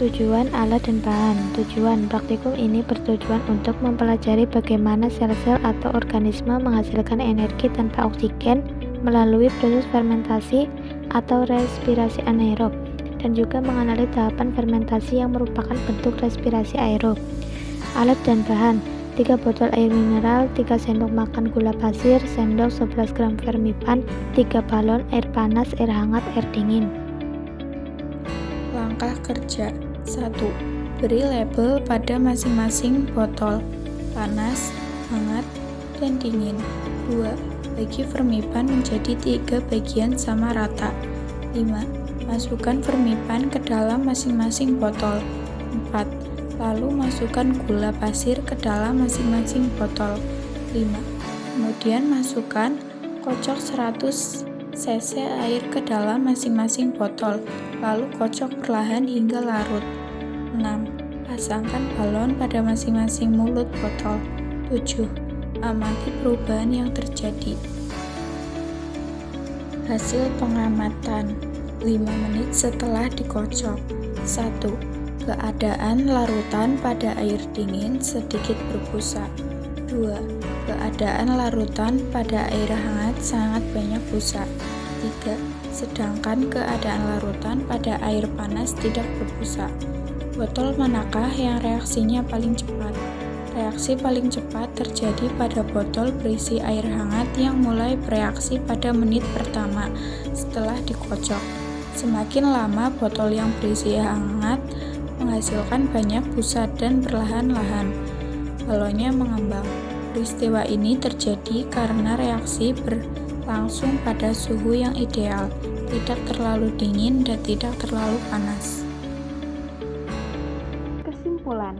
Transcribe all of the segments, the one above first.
Tujuan, alat, dan bahan. Tujuan praktikum ini bertujuan untuk mempelajari bagaimana sel-sel atau organisme menghasilkan energi tanpa oksigen melalui proses fermentasi atau respirasi anaerob, dan juga mengenali tahapan fermentasi yang merupakan bentuk respirasi aerob. Alat dan bahan: 3 botol air mineral, 3 sendok makan gula pasir, sendok 11 gram Fermipan, 3 balon air panas, air hangat, air dingin. Langkah kerja: 1. Beri label pada masing-masing botol: panas, hangat, dan dingin. 2. Bagi Fermipan menjadi 3 bagian sama rata. 5. Masukkan Fermipan ke dalam masing-masing botol. 4. Lalu masukkan gula pasir ke dalam masing-masing botol. 5. Kemudian masukkan kocok 100 cc air ke dalam masing-masing botol, lalu kocok perlahan hingga larut. 6. Pasangkan balon pada masing-masing mulut botol. 7. Amati perubahan yang terjadi. Hasil pengamatan 5 menit setelah dikocok. 1. Keadaan larutan pada air dingin sedikit berbusa. 2. Keadaan larutan pada air hangat sangat banyak busa. 3. Sedangkan keadaan larutan pada air panas tidak berbusa. Botol manakah yang reaksinya paling cepat? Reaksi paling cepat terjadi pada botol berisi air hangat yang mulai bereaksi pada menit pertama setelah dikocok. Semakin lama botol yang berisi hangat menghasilkan banyak busa dan perlahan-lahan balonnya mengembang. Peristiwa ini terjadi karena reaksi berlangsung pada suhu yang ideal, tidak terlalu dingin dan tidak terlalu panas. Kesimpulan: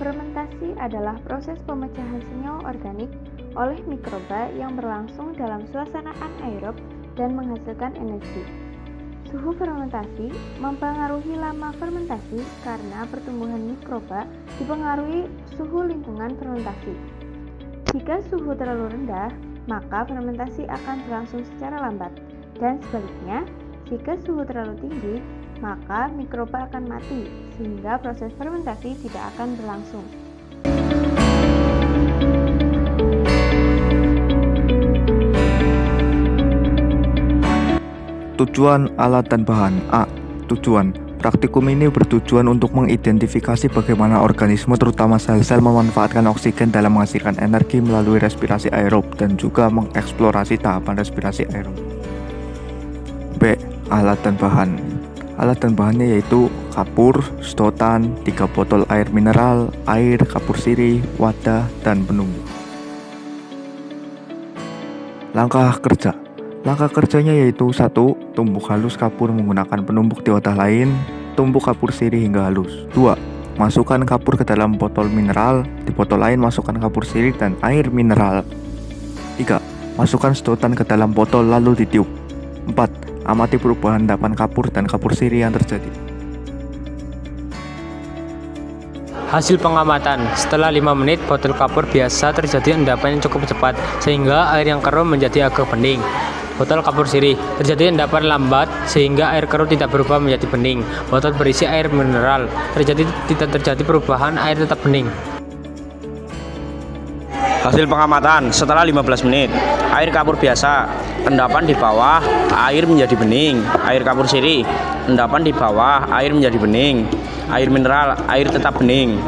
fermentasi adalah proses pemecahan senyawa organik oleh mikroba yang berlangsung dalam suasana anaerob dan menghasilkan energi. Suhu fermentasi mempengaruhi lama fermentasi karena pertumbuhan mikroba dipengaruhi suhu lingkungan fermentasi. Jika suhu terlalu rendah, maka fermentasi akan berlangsung secara lambat, dan sebaliknya, jika suhu terlalu tinggi, maka mikroba akan mati, sehingga proses fermentasi tidak akan berlangsung. Tujuan, alat, dan bahan. A. Tujuan praktikum ini bertujuan untuk mengidentifikasi bagaimana organisme terutama sel-sel memanfaatkan oksigen dalam menghasilkan energi melalui respirasi aerob dan juga mengeksplorasi tahapan respirasi aerob. B. Alat dan bahan. Alat dan bahannya yaitu kapur, sedotan, 3 botol air mineral, air, kapur sirih, wadah, dan penumbuk. Langkah kerja. Langkah kerjanya yaitu 1. Tumbuk halus kapur menggunakan penumbuk di wadah lain, tumbuk kapur sirih hingga halus. 2. Masukkan kapur ke dalam botol mineral, di botol lain masukkan kapur sirih dan air mineral. 3. Masukkan sedotan ke dalam botol lalu ditiup. 4. Amati perubahan endapan kapur dan kapur sirih yang terjadi. Hasil pengamatan: setelah 5 menit, botol kapur biasa terjadi endapan yang cukup cepat, sehingga air yang keruh menjadi agak bening. Botol kapur sirih terjadi endapan lambat, sehingga air keruh tidak berubah menjadi bening. Botol berisi air mineral tidak terjadi perubahan, air tetap bening. Hasil pengamatan: setelah 15 menit, air kapur biasa, endapan di bawah, air menjadi bening. Air kapur sirih, endapan di bawah, air menjadi bening. Air mineral, air tetap bening.